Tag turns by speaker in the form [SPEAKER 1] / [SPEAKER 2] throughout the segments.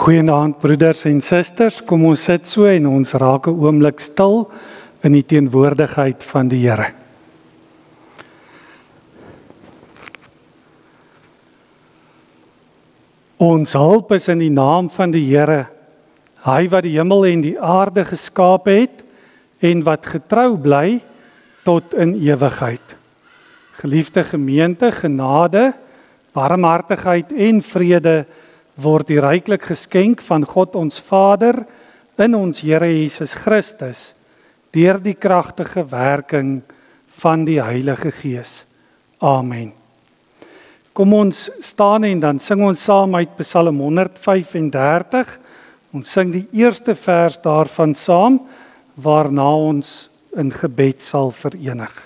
[SPEAKER 1] Goeienaand broeders en susters, kom ons sit so en ons raak 'n oomblik stil in die teenwoordigheid van die Here. Ons hulp is in die naam van die Here, hy wat die hemel en die aarde geskaap het en wat getrou bly tot in ewigheid. Geliefde gemeente, genade, barmhartigheid en vrede word die ryklik geskenk van God ons Vader in ons Here Jesus Christus deur die kragtige werking van die Heilige Gees. Amen. Kom ons staan en dan sing ons saam uit Psalm 135. Ons sing die eerste vers daarvan saam, waarna ons in gebed sal verenig.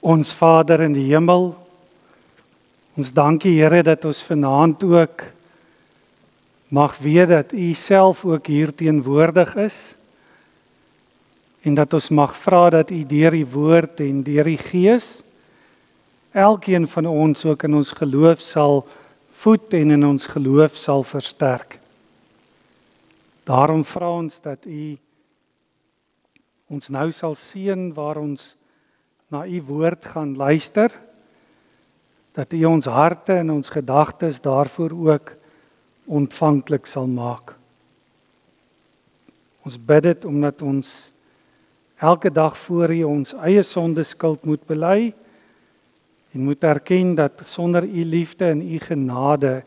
[SPEAKER 1] Ons Vader in die hemel, ons dankie Here dat ons vanaand ook mag weet dat U self ook hier teenwoordig is en dat ons mag vra dat U deur die woord en deur die Gees elkeen van ons ook in ons geloof sal voed en in ons geloof sal versterk. Daarom vra ons dat U ons nou sal seën waar ons na U woord gaan luister, dat U ons harte en ons gedagtes daarvoor ook ontvanklik sal maak. Ons bid dit omdat ons elke dag voor U ons eie sondeskuld moet bely en moet erken dat sonder U liefde en U genade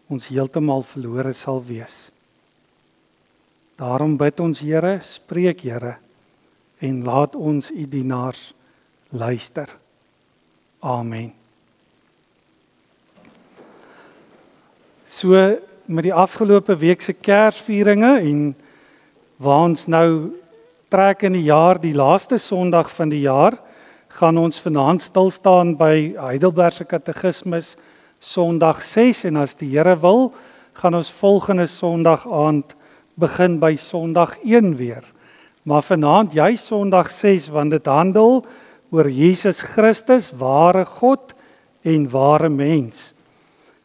[SPEAKER 1] ons heeltemal verlore sal wees. Daarom bid ons Here, spreek Here en laat ons U dienaars luister. Amen. So met die afgelope week se Kersvieringe en waar ons nou trek in die jaar, die laaste Sondag van die jaar, gaan ons vanaand stil staan by Heidelbergse Katekismus Sondag 6 en as die Here wil, gaan ons volgende Sondag aand begin by Sondag 1 weer. Maar vanaand jy Sondag 6 want dit handel oor Jesus Christus, ware God en ware mens.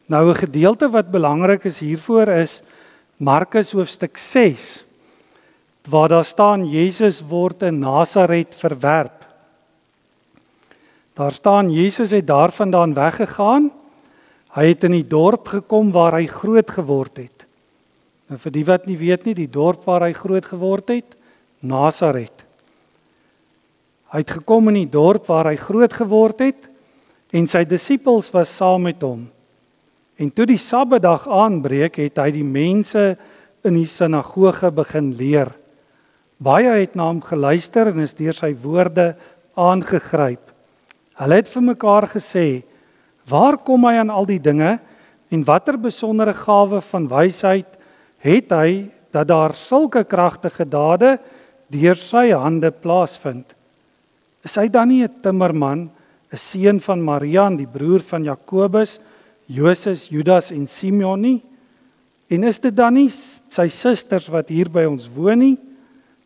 [SPEAKER 1] Nou 'n gedeelte wat belangrik is hiervoor is Markus hoofstuk 6, waar daar staan Jesus word in Nasaret verwerp. Daar staan Jesus het daarvandaan weggegaan, hy het in die dorp gekom waar hy groot geword het. Nou vir die wat nie weet nie, die dorp waar hy groot geword het, Nasaret. Hy het gekom in die dorp waar hy groot geword het en sy disippels was saam met hom. En toe die Sabbatdag aanbreek, het hy die mense in die sinagoge begin leer. Baie het na hom geluister en is deur sy woorde aangegryp. Hulle het vir mekaar gesê, waar kom hy aan al die dinge en watter besondere gawe van wysheid het hy dat daar sulke kragtige dade deur sy hande plaasvind? Is hy dan nie 'n timmerman, 'n seun van Maria, die broer van Jakobus, Joses, Judas en Simeon nie? En is dit dan nie sy susters wat hier by ons woon nie?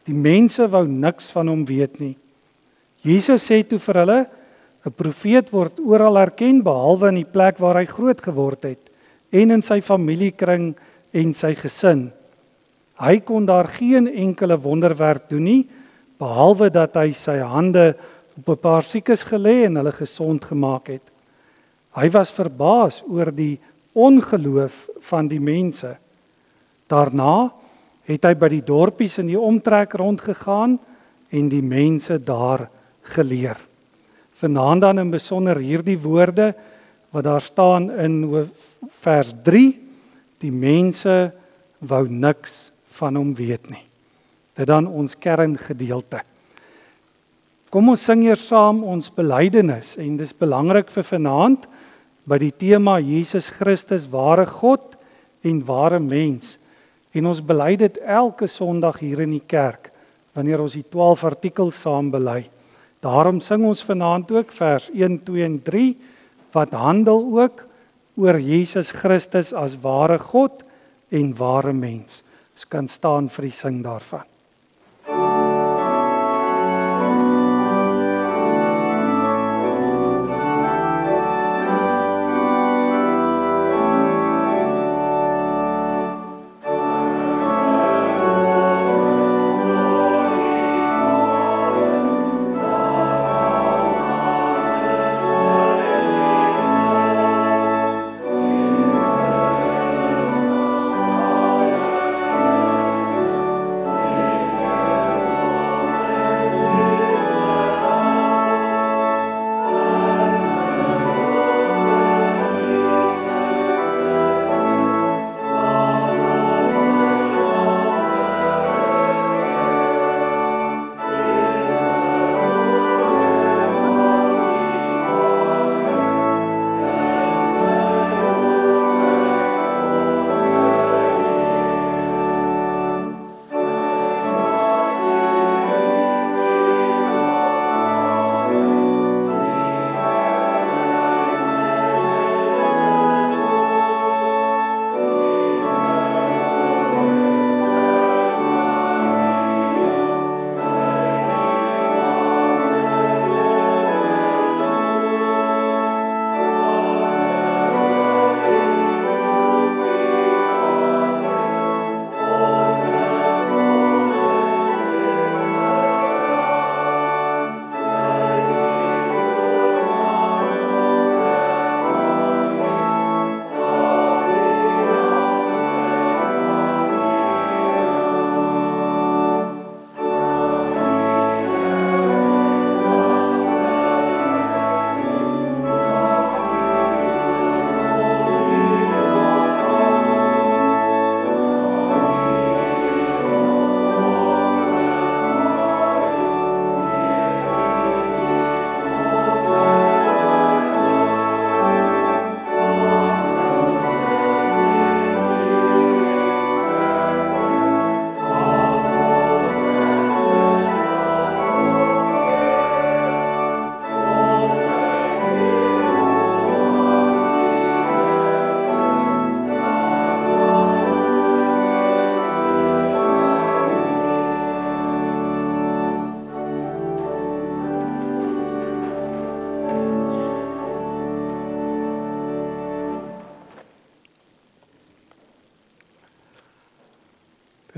[SPEAKER 1] Die mense wou niks van hom weet nie. Jesus sê toe vir hulle, 'n profeet word oral erken behalwe in die plek waar hy groot geword het en in sy familiekring en sy gesin. Hy kon daar geen enkele wonderwerk doen nie, behalwe dat hy sy hande op 'n paar siekes gelê en hulle gesond gemaak het. Hy was verbaas oor die ongeloof van die mense. Daarna het hy by die dorpies in die omtrek rondgegaan en die mense daar geleer. Vanaand dan in besonder hierdie woorde wat daar staan in vers 3, die mense wou niks van hom weet nie. Dit dan ons kerngedeelte. Kom ons sing eers saam ons belydenis en dis belangrik vir vanaand by die tema Jesus Christus ware God en ware mens. En ons bely dit elke Sondag hier in die kerk wanneer ons die 12 artikels saam bely. Daarom sing ons vanaand ook vers 1, 2 en 3 wat handel ook oor Jesus Christus as ware God en ware mens. Ons kan staan vir die sing daarvan.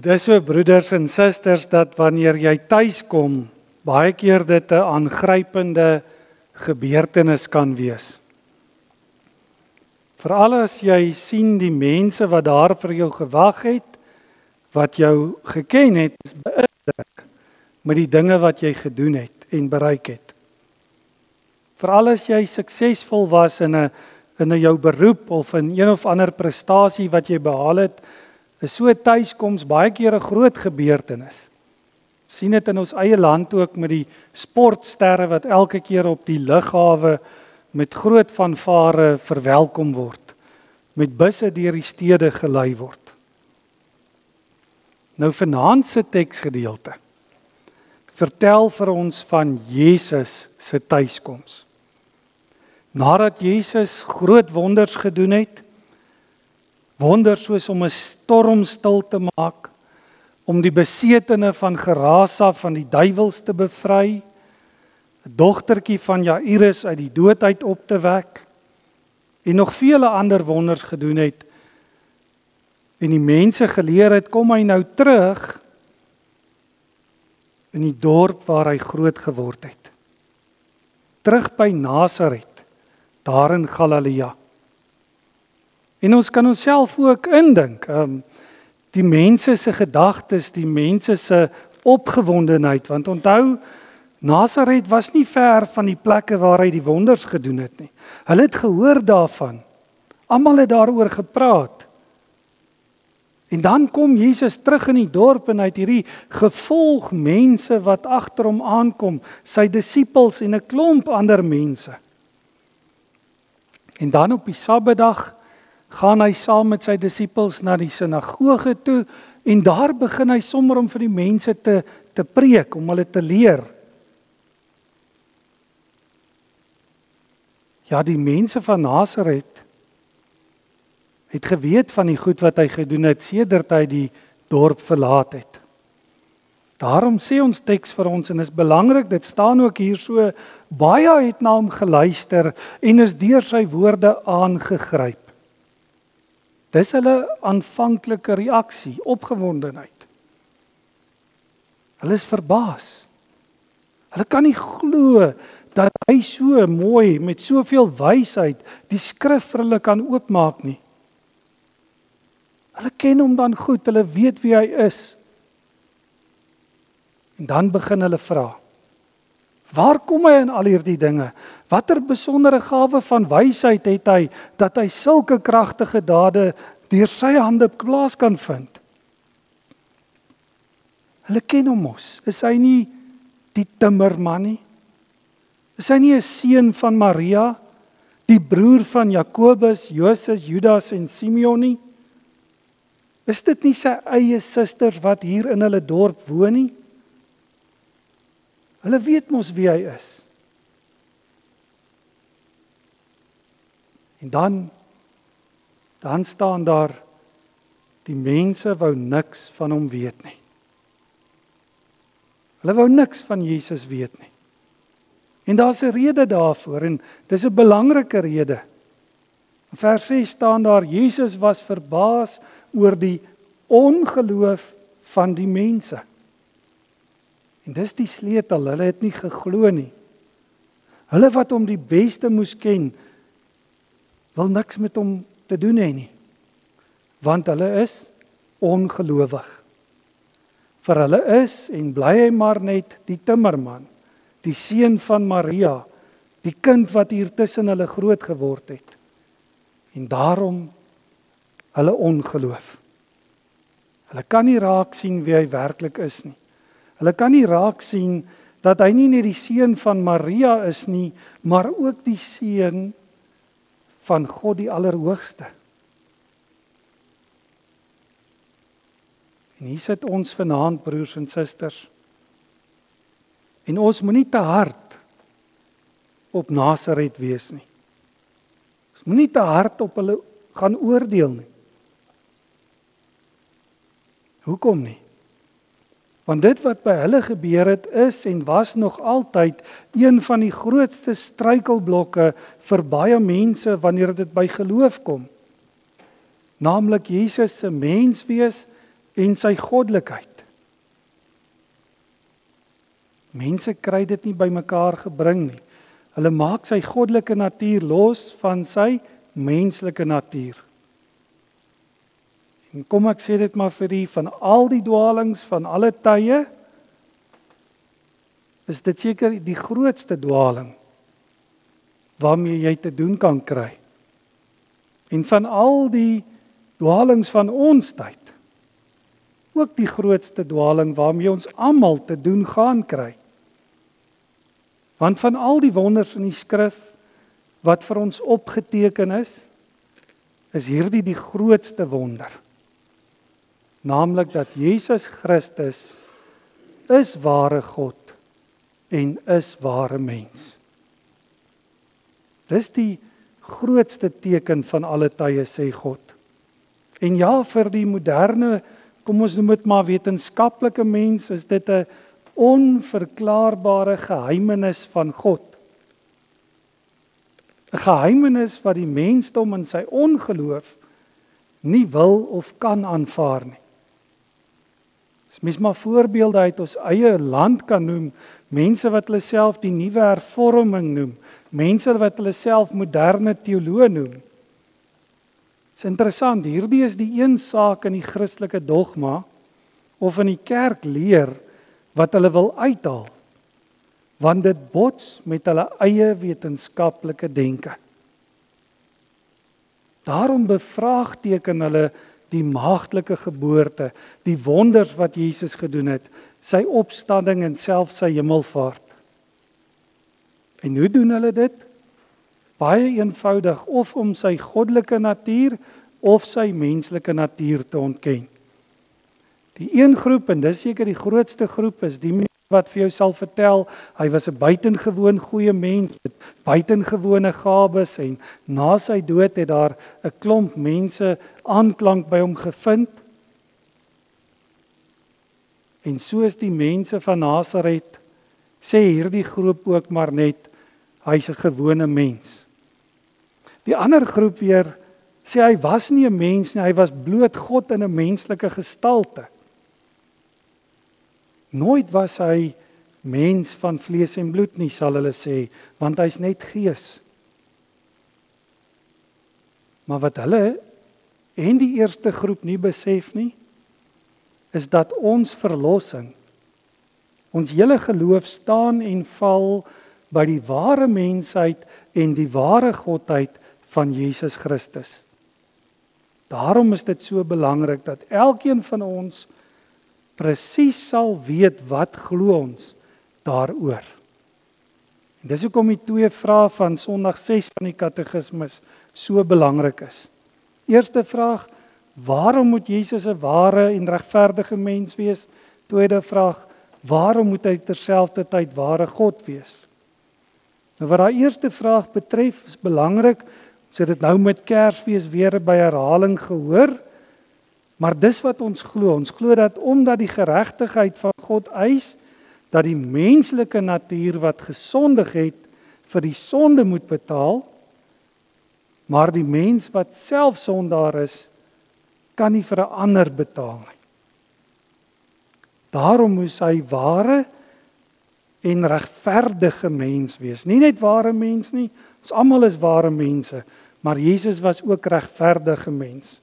[SPEAKER 1] Dit is so broeders en susters dat wanneer jy tuis kom, baie keer dit 'n aangrypende gebeurtenis kan wees. Veral as jy sien die mense wat daar vir jou gewag het, wat jou geken het, is beïndruk met die dinge wat jy gedoen het en bereik het. Veral as jy suksesvol was in jou beroep of in een of ander prestasie wat jy behaal het, is so tuiskoms baie keer 'n groot gebeurtenis. Sien dit in ons eie land ook met die sportsterre wat elke keer op die lughawe met groot fanfare verwelkom word, met busse deur die stede gelei word. Nou vanaand se teksgedeelte vertel vir ons van Jesus se tuiskoms. Nadat Jesus groot wonders gedoen het, wonders soos om 'n storm stil te maak, om die besetene van Gerasa van die duiwels te bevry, 'n dogtertjie van Jairus uit die dood uit op te wek, en nog vele ander wonders gedoen het, en die mense geleer het, kom hy nou terug in die dorp waar hy groot geword het. Terug by Nasaret, daar in Galilea. En ons kan onsself ook indink. Die mense se gedagtes, die mense se opgewondenheid, want onthou, Nasaret was nie ver van die plekke waar hy die wonders gedoen het nie. Hulle het gehoor daarvan. Almal het daaroor gepraat. En dan kom Jesus terug in die dorp en hy het hierdie gevolg mense wat agter hom aankom, sy disippels en 'n klomp ander mense. En dan op die Sabbatdag gaan hy saam met sy disippels na die sinagoge toe en daar begin hy sommer om vir die mense te preek, om hulle te leer. Ja, die mense van Nasaret het geweet van die goed wat hy gedoen het sedert hy die dorp verlaat het. Daarom sê ons teks vir ons, en is belangrik, dit staan ook hier so, baie het na hom geluister en is deur sy woorde aangegryp. Dis hulle aanvanklike reaksie, opgewondenheid. Hulle is verbaas. Hulle kan nie glo dat hy so mooi, met soveel wysheid, die skrif vir hulle kan oopmaak nie. Hulle ken hom dan goed, hulle weet wie hy is. En dan begin hulle vra, waar kom hy in al hierdie dinge? Watter besondere gawe van wysheid het hy, dat hy sulke kragtige dade deur sy hande plaas kan vind? Hulle ken hom mos. Is hy nie die timmerman nie? Is hy nie 'n seun van Maria, die broer van Jakobus, Joses, Judas en Simeon nie? Is dit nie sy eie susters wat hier in hulle dorp woon nie? Hulle weet mos wie hy is. En dan staan daar, die mense wou niks van hom weet nie. Hulle wou niks van Jesus weet nie. En daar's 'n rede daarvoor, en dis 'n belangrike rede. In vers 6 staan daar, Jesus was verbaas oor die ongeloof van die mense. En dis die sleutel, hulle het nie geglo nie. Hulle wat hom die beste moes ken, wil niks met hom te doen hê nie. Want hulle is ongelowig. Vir hulle is en bly hy maar net die timmerman, die seun van Maria, die kind wat hier tussen hulle groot geword het. En daarom hulle ongeloof. Hulle kan nie raak sien wie hy werklik is nie. Hulle kan nie raak sien dat hy nie net die seun van Maria is nie, maar ook die seun van God die Allerhoogste. En hier sit ons vanaand, broers en susters. En ons moenie te hard op Nasaret wees nie. Ons moenie te hard op hulle gaan oordeel nie. Hoekom nie? Want dit wat by hulle gebeur het, is en was nog altyd een van die grootste struikelblokke vir baie mense wanneer dit by geloof kom. Naamlik Jesus se menswees en sy goddelikheid. Mense kry dit nie by mekaar gebring nie. Hulle maak sy goddelike natuur los van sy menslike natuur. En kom ek sê dit maar vir u, van al die dwaalings van alle tye, is dit seker die grootste dwaling waarmee jy te doen kan kry. En van al die dwaalings van ons tyd, ook die grootste dwaling waarmee ons almal te doen gaan kry. Want van al die wonders in die skrif wat vir ons opgeteken is hierdie die grootste wonder. Naamlik dat Jesus Christus is ware God en is ware mens. Dis die grootste teken van alle tye, sê God. En ja, vir die moderne, kom ons noem dit maar wetenskaplike mens, is dit 'n onverklaarbare geheimenis van God. 'n Geheimenis wat die mensdom in sy ongeloof nie wil of kan aanvaar nie. As mens maar voorbeelde uit ons eie land kan noem, mense wat hulle self die nuwe hervorming noem, mense wat hulle self moderne teoloë noem. Dis interessant, hierdie is die een saak in die Christelike dogma of in die kerk leer wat hulle wil uithaal, want dit bots met hulle eie wetenskaplike denke. Daarom bevraagteken hulle die maagdelike geboorte, die wonders wat Jesus gedoen het, sy opstanding en selfs sy hemelvaart. En hoe doen hulle dit? Baie eenvoudig, of om sy goddelike natuur of sy menslike natuur te ontken. Die een groep, en dis seker die grootste groep, is die mense wat vir jou sal vertel, hy was 'n buitengewoon goeie mens, met buitengewone gawes, en na sy dood het daar 'n klomp mense aanklank by hom gevind. En so is die mense van Nasaret, sê hierdie groep ook maar net, hy's 'n gewone mens. Die ander groep weer sê hy was nie 'n mens nie, hy was bloot God in 'n menslike gestalte. Nooit was hy mens van vlees en bloed nie, sal hulle sê, want hy's net gees. Maar wat hulle en die eerste groep nie besef nie, is dat ons verlossing, ons hele geloof staan en val by die ware mensheid en die ware godheid van Jesus Christus. Daarom is dit so belangrik dat elkeen van ons presies sal weet wat glo ons daaroor. En dis hoekom die twee vrae van Sondag 6 van die katekismes so belangrik is. Eerste vraag, waarom moet Jesus 'n ware en regverdige mens wees? Tweede vraag, waarom moet hy terselfdertyd ware God wees? Nou wat daai eerste vraag betref, is belangrik, ons het dit nou met Kersfees weer by herhaling gehoor, maar dis wat ons glo. Ons glo dat omdat die geregtigheid van God eis, dat die menslike natuur wat gesondig het, vir die sonde moet betaal, maar die mens wat self sondaar is, kan nie vir 'n ander betaal nie. Daarom moes hy ware en regverdige mens wees. Nie net ware mens nie, ons almal is ware mense, maar Jesus was ook regverdige mens.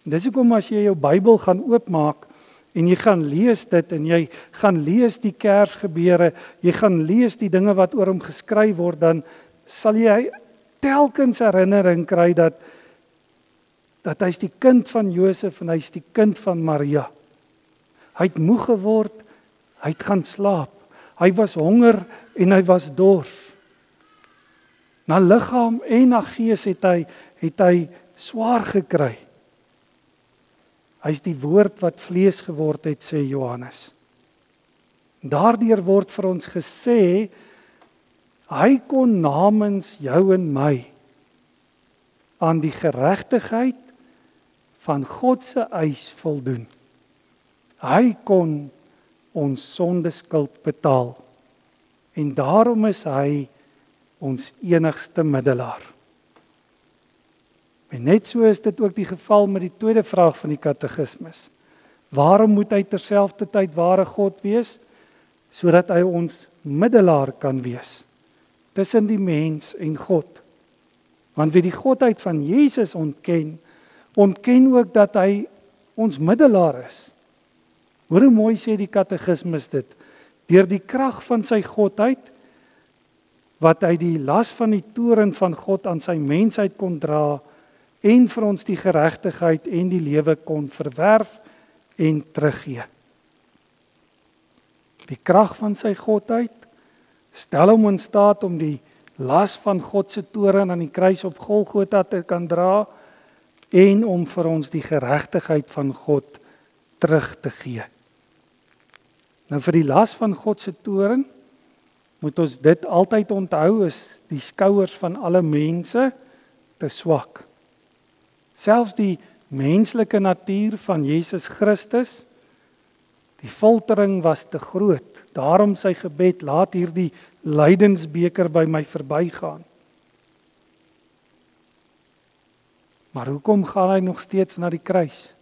[SPEAKER 1] En dis hoekom as jy jou Bybel gaan oopmaak en jy gaan lees dit en jy gaan lees die Kersgebeure, jy gaan lees die dinge wat oor hom geskryf word, dan sal jy telkens herinnering kry dat hy's die kind van Josef en hy's die kind van Maria. Hy het moeg geword, hy het gaan slaap. Hy was honger en hy was dors. Na liggaam en na gees het hy swaar gekry. Hy's die woord wat vlees geword het, sê Johannes. Daardeur word vir ons gesê, hy kon namens jou en my aan die geregtigheid van God se eis voldoen. Hy kon ons sondeskuld betaal. En daarom is hy ons enigste middelaar. En net so is dit ook die geval met die tweede vraag van die katekismes. Waarom moet hy terselfdertyd ware God wees? Sodat hy ons middelaar kan wees tussen die mens en God. Want wie die godheid van Jesus ontken ook dat hy ons middelaar is. Hoor hoe mooi sê die katekismes dit. Deur die krag van sy godheid, wat hy die las van die toorn van God aan sy mensheid kon dra, en vir ons die geregtigheid en die lewe kon verwerf en teruggee. Die krag van sy godheid stel hom in staat om die las van God se toorn aan die kruis op Golgotha te kan dra en om vir ons die geregtigheid van God terug te gee. Nou vir die las van God se toorn moet ons dit altyd onthou, is die skouers van alle mense te swak. Selfs die menslike natuur van Jesus Christus, die foltering was te groot. Daarom sy gebed, laat hierdie lydensbeker by my verbygaan. Maar hoekom gaan hy nog steeds na die kruis?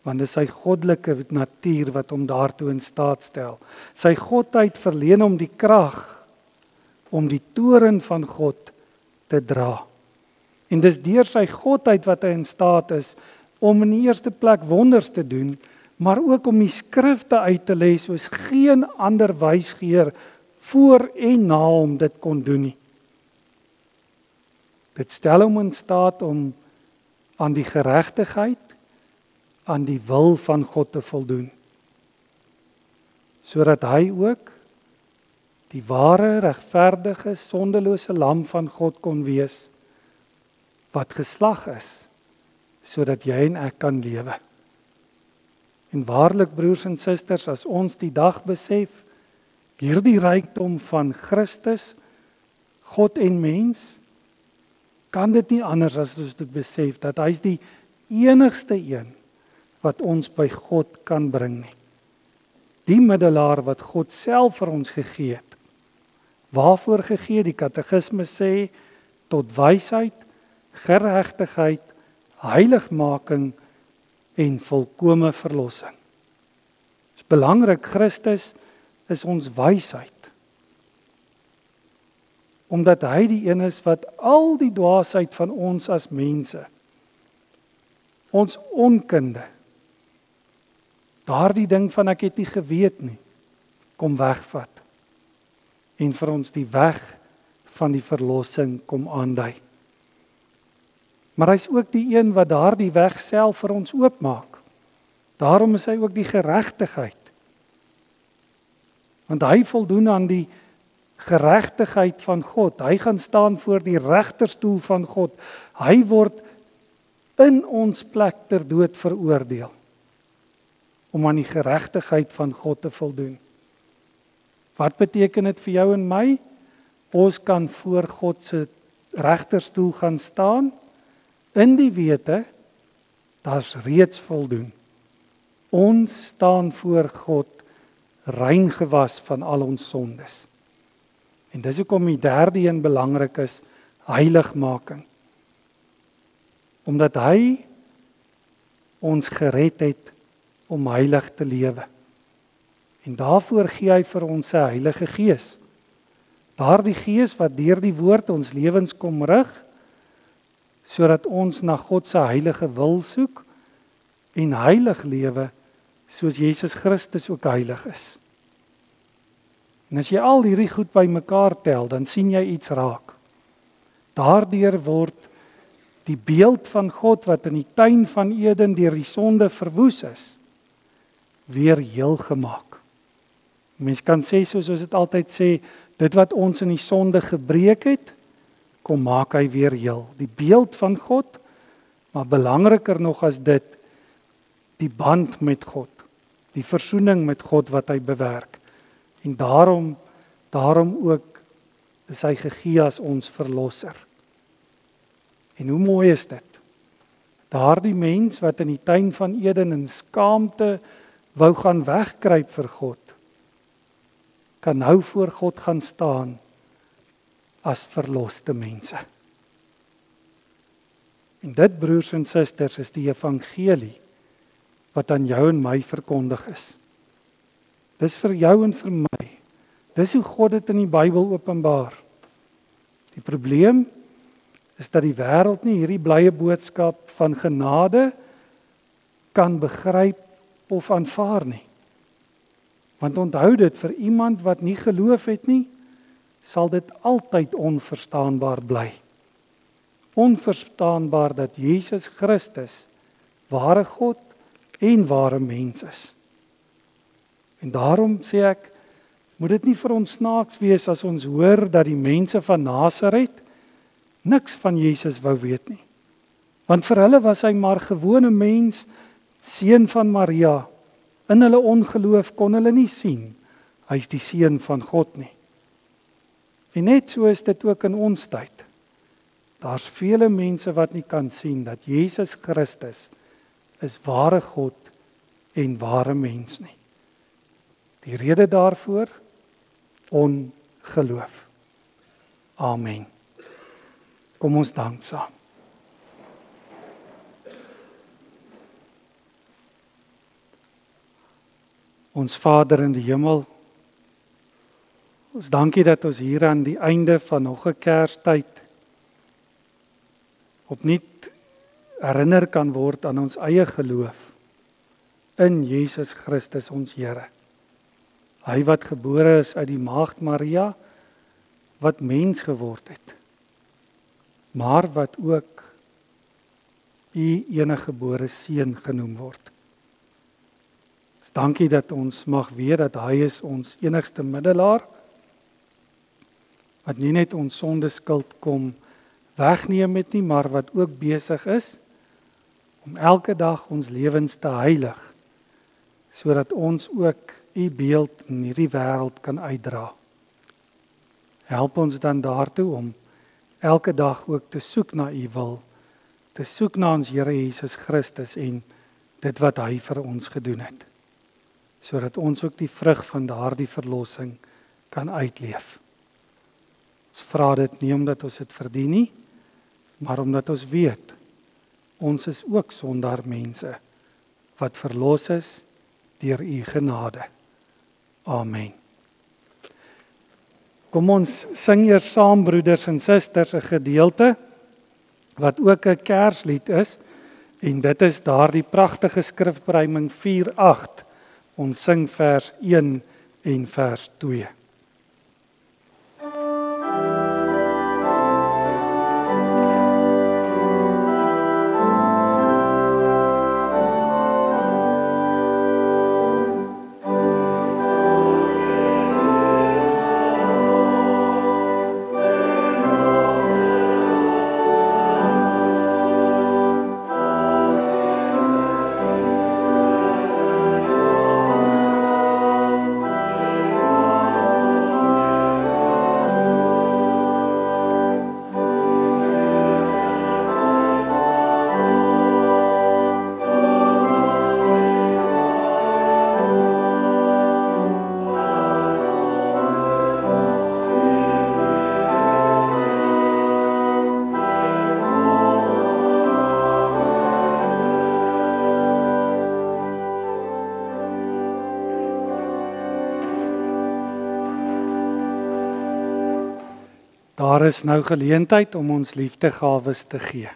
[SPEAKER 1] Want dit is sy goddelike natuur wat hom daartoe in staat stel. Sy godheid verleen hom die krag om die toorn van God te dra. En dis deur sy godheid wat hy in staat is om in die eerste plek wonders te doen, maar ook om die skrifte uit te lê soos geen ander wysgeer voor en na hom dit kon doen nie. Dit stel hom in staat om aan die geregtigheid, aan die wil van God te voldoen, sodat hy ook die ware, regverdige, sondelose lam van God kon wees, wat geslag is, sodat jy en ek kan lewe. En waarlik, broers en susters, as ons die dag besef, hierdie rykdom van Christus, God en mens, kan dit nie anders as ons dit besef, dat hy is die enigste een, wat ons by God kan bring nie. Die middelaar wat God self vir ons gegee het. Waarvoor gegee? Die katekisme sê, tot wysheid, geregtigheid, heiligmaking en volkome verlossing. Dit is belangrik, Christus is ons wysheid. Omdat hy die een is wat al die dwaasheid van ons as mense, ons onkunde, daardie ding van ek het nie geweet nie, kom wegvat. En vir ons die weg van die verlossing kom aandui. Maar hy is ook die een wat daardie weg self vir ons oopmaak. Daarom is hy ook die geregtigheid. Want hy voldoen aan die geregtigheid van God. Hy gaan staan voor die regterstoel van God. Hy word in ons plek ter dood veroordeel, om aan die geregtigheid van God te voldoen. Wat beteken dit vir jou en my? Ons kan voor God se regterstoel gaan staan, in die wete, daar's reeds voldoen. Ons staan voor God, rein gewas van al ons sondes. En dis hoekom die derde een belangrik is, heiligmaking. Omdat hy ons gered het om heilig te lewe. En daarvoor gee hy vir ons sy Heilige Gees. Daardie Gees wat deur die woord ons lewens kom rig, sodat ons na God se heilige wil soek en heilig lewe, soos Jesus Christus ook heilig is. En as jy al hierdie goed bymekaar tel, dan sien jy iets raak. Daardeur word die beeld van God wat in die tuin van Eden deur die sonde verwoes is, weer heel gemaak. Mens kan sê, soos ons dit altyd sê, dit wat ons in die sonde gebreek het, kom maak hy weer heel. Die beeld van God, maar belangriker nog as dit, die band met God, die versoening met God wat hy bewerk. En daarom ook is hy gegee as ons verlosser. En hoe mooi is dit? Daardie mens wat in die tuin van Eden in skaamte wou gaan wegkruip vir God, kan nou voor God gaan staan as verloste mense. En dit, broers en susters, is die evangelie wat aan jou en my verkondig is. Dis vir jou en vir my. Dis hoe God dit in die Bybel openbaar. Die probleem is dat die wêreld nie hierdie blye boodskap van genade kan begryp of aanvaar nie. Want onthou dit, vir iemand wat nie geloof het nie, sal dit altyd onverstaanbaar bly. Onverstaanbaar dat Jesus Christus ware God en ware mens is. En daarom sê ek, moet dit nie vir ons snaaks wees as ons hoor dat die mense van Nasaret niks van Jesus wou weet nie. Want vir hulle was hy maar gewone mens, seun van Maria. In hulle ongeloof kon hulle nie sien, hy is die seun van God nie. En net so is dit ook in ons tyd. Daar's vele mense wat nie kan sien dat Jesus Christus is ware God en ware mens nie. Die rede daarvoor, ongeloof. Amen. Kom ons dank saam. Ons Vader in die hemel, ons dankie dat ons hier aan die einde van nog 'n Kerstyd opnuut herinner kan word aan ons eie geloof in Jesus Christus ons Here. Hy wat gebore is uit die maagd Maria, wat mens geword het, maar wat ook U enige gebore seun genoem word. Dankie dat ons mag weet dat hy is ons enigste middelaar, wat nie net ons sondeskuld kom wegneem het nie, maar wat ook besig is om elke dag ons lewens te heilig, sodat ons ook U beeld in hierdie wêreld kan uitdra. Help ons dan daartoe om elke dag ook te soek na U wil, te soek na ons Here Jesus Christus en dit wat hy vir ons gedoen het, sodat ons ook die vrug van daardie verlossing kan uitleef. Ons vra dit nie omdat ons dit verdien nie, maar omdat ons weet, ons is ook sondaar mense, wat verlos is deur U genade. Amen. Kom ons sing eers saam, broeders en susters, 'n gedeelte, wat ook 'n Kerslied is, en dit is daardie pragtige skrifbereiming 4:8. Ons sing vers 1 en vers 2. Daar is nou geleentheid om ons liefdegawes te gee.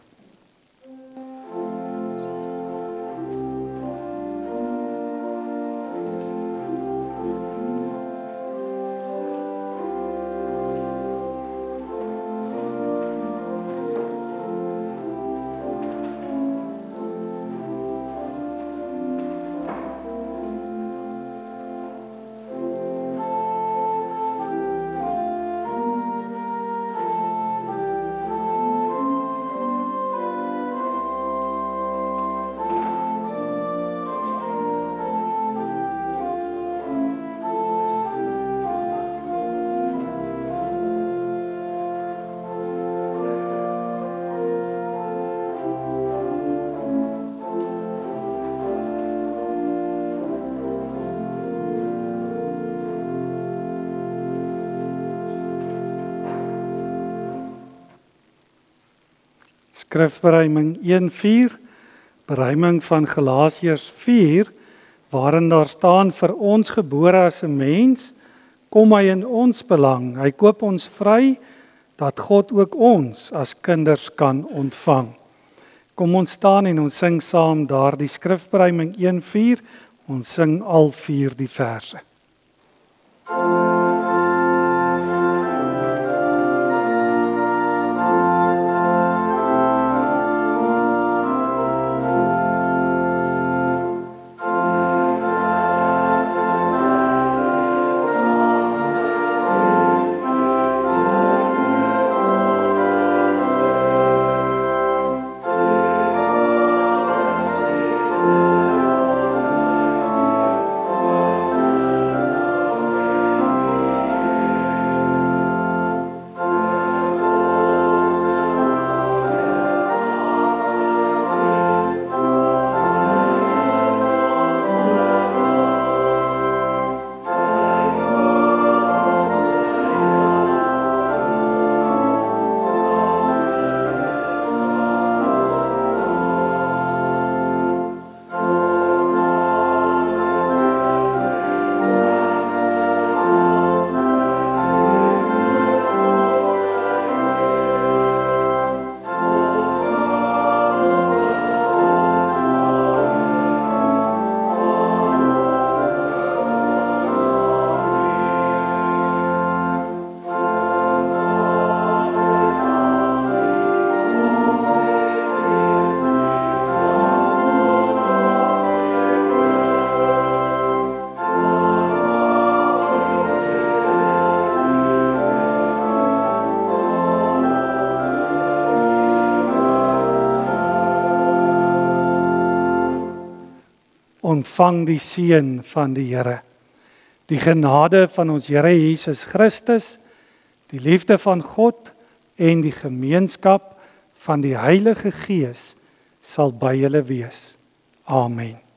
[SPEAKER 1] Skrifbereiming 1:4, bereiming van Galasiërs 4, waarin daar staan: vir ons gebore as 'n mens, kom hy in ons belang. Hy koop ons vry, dat God ook ons as kinders kan ontvang. Kom ons staan en ons sing saam daardie skrifbereiming 1:4, ons sing al 4 die verse. ontvang die seën van die Here. Die genade van ons Here Jesus Christus, die liefde van God en die gemeenskap van die Heilige Gees sal by julle wees. Amen.